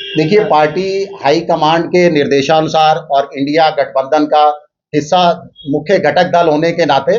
देखिए, party high command के निर्देशानुसार और इंडिया गठबंधन का हिस्सा, मुख्य घटक दल होने के नाते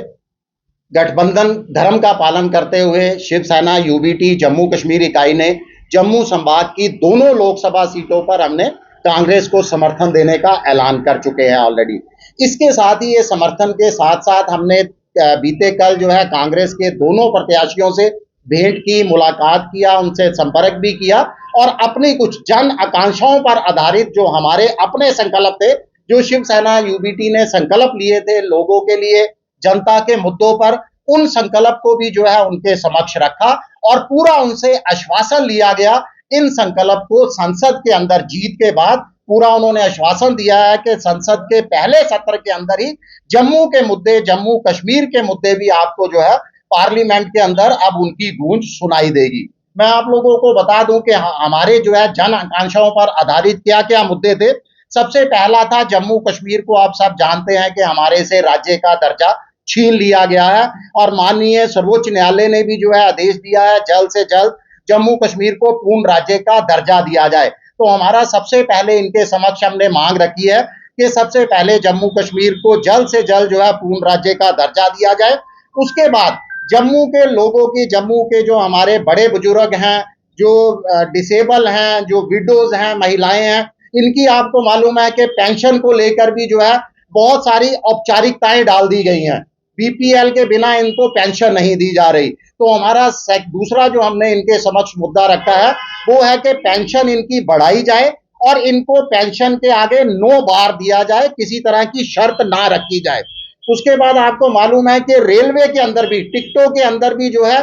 गठबंधन धर्म का पालन करते हुए शिवसेना यूबीटी जम्मू कश्मीर इकाई ने जम्मू संभाग की दोनों लोकसभा सीटों पर हमने कांग्रेस को समर्थन देने का ऐलान कर चुके हैं ऑलरेडी। इसके साथ ही ये समर्थन के साथ साथ हमने बीते कल जो है कांग्रेस के दोनों प्रत्याशियों से भेंट की, मुलाकात किया, उनसे संपर्क भी किया और अपनी कुछ जन आकांक्षाओं पर आधारित जो हमारे अपने संकल्प थे, जो शिवसेना यूबीटी ने संकल्प लिए थे लोगों के लिए, जनता के मुद्दों पर, उन संकल्प को भी जो है उनके समक्ष रखा और पूरा उनसे आश्वासन लिया गया। इन संकल्प को संसद के अंदर जीत के बाद पूरा उन्होंने आश्वासन दिया है कि संसद के पहले सत्र के अंदर ही जम्मू के मुद्दे, जम्मू कश्मीर के मुद्दे भी आपको जो है पार्लियामेंट के अंदर अब उनकी गूंज सुनाई देगी। मैं आप लोगों को बता दूं कि हमारे जो है जन आकांक्षाओं पर आधारित क्या क्या मुद्दे थे। सबसे पहला था जम्मू कश्मीर को, आप सब जानते हैं कि हमारे से राज्य का दर्जा छीन लिया गया है और माननीय सर्वोच्च न्यायालय ने भी जो है आदेश दिया है जल्द से जल्द जम्मू कश्मीर को पूर्ण राज्य का दर्जा दिया जाए। तो हमारा सबसे पहले इनके समक्ष हमने मांग रखी है कि सबसे पहले जम्मू कश्मीर को जल्द से जल्द जो है पूर्ण राज्य का दर्जा दिया जाए। उसके बाद जम्मू के लोगों की, जम्मू के जो हमारे बड़े बुजुर्ग हैं, जो डिसेबल हैं, जो विडोज हैं, महिलाएं हैं, इनकी आपको मालूम है कि पेंशन को लेकर भी जो है बहुत सारी औपचारिकताएं डाल दी गई हैं। बीपीएल के बिना इनको पेंशन नहीं दी जा रही। तो हमारा दूसरा जो हमने इनके समक्ष मुद्दा रखा है वो है कि पेंशन इनकी बढ़ाई जाए और इनको पेंशन के आगे 9 बार दिया जाए, किसी तरह की शर्त ना रखी जाए। उसके बाद आपको मालूम है कि रेलवे के अंदर भी, टिकटों के अंदर भी जो है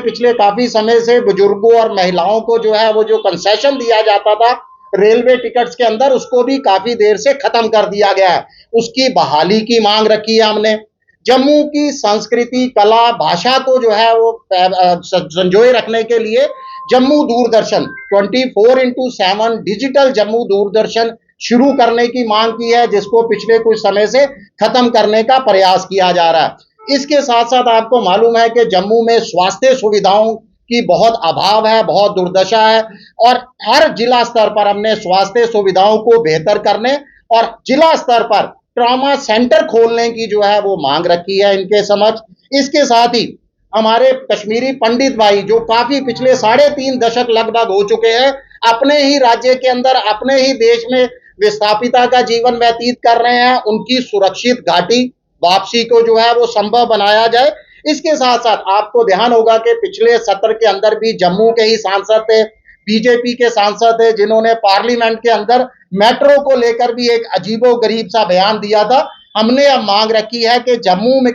पिछले काफी समय से बुजुर्गों और महिलाओं को जो है वो जो कंसेशन दिया जाता था रेलवे टिकट्स के अंदर, उसको भी काफी देर से खत्म कर दिया गया है। उसकी बहाली की मांग रखी है हमने। जम्मू की संस्कृति, कला, भाषा को जो है वो संजोए रखने के लिए जम्मू दूरदर्शन 24x7 डिजिटल जम्मू दूरदर्शन शुरू करने की मांग की है, जिसको पिछले कुछ समय से खत्म करने का प्रयास किया जा रहा है। इसके साथ साथ आपको मालूम है कि जम्मू में स्वास्थ्य सुविधाओं की बहुत अभाव है, बहुत दुर्दशा है और हर जिला स्तर पर हमने स्वास्थ्य सुविधाओं को बेहतर करने और जिला स्तर पर ट्रॉमा सेंटर खोलने की जो है वो मांग रखी है इनके समक्ष। इसके साथ ही हमारे कश्मीरी पंडित भाई जो काफी पिछले 3.5 दशक लगभग हो चुके हैं, अपने ही राज्य के अंदर, अपने ही देश में विस्थापिता का जीवन व्यतीत कर रहे हैं, उनकी सुरक्षित घाटी वापसी को जो है वो संभव बनाया जाए। इसके साथ साथ आपको ध्यान होगा कि पिछले सत्र के अंदर भी जम्मू के ही सांसद थे, बीजेपी के सांसद थे, जिन्होंने पार्लियामेंट के अंदर मेट्रो को लेकर भी एक अजीबो गरीब सा बयान दिया था। हमने अब मांग रखी है कि जम्मू में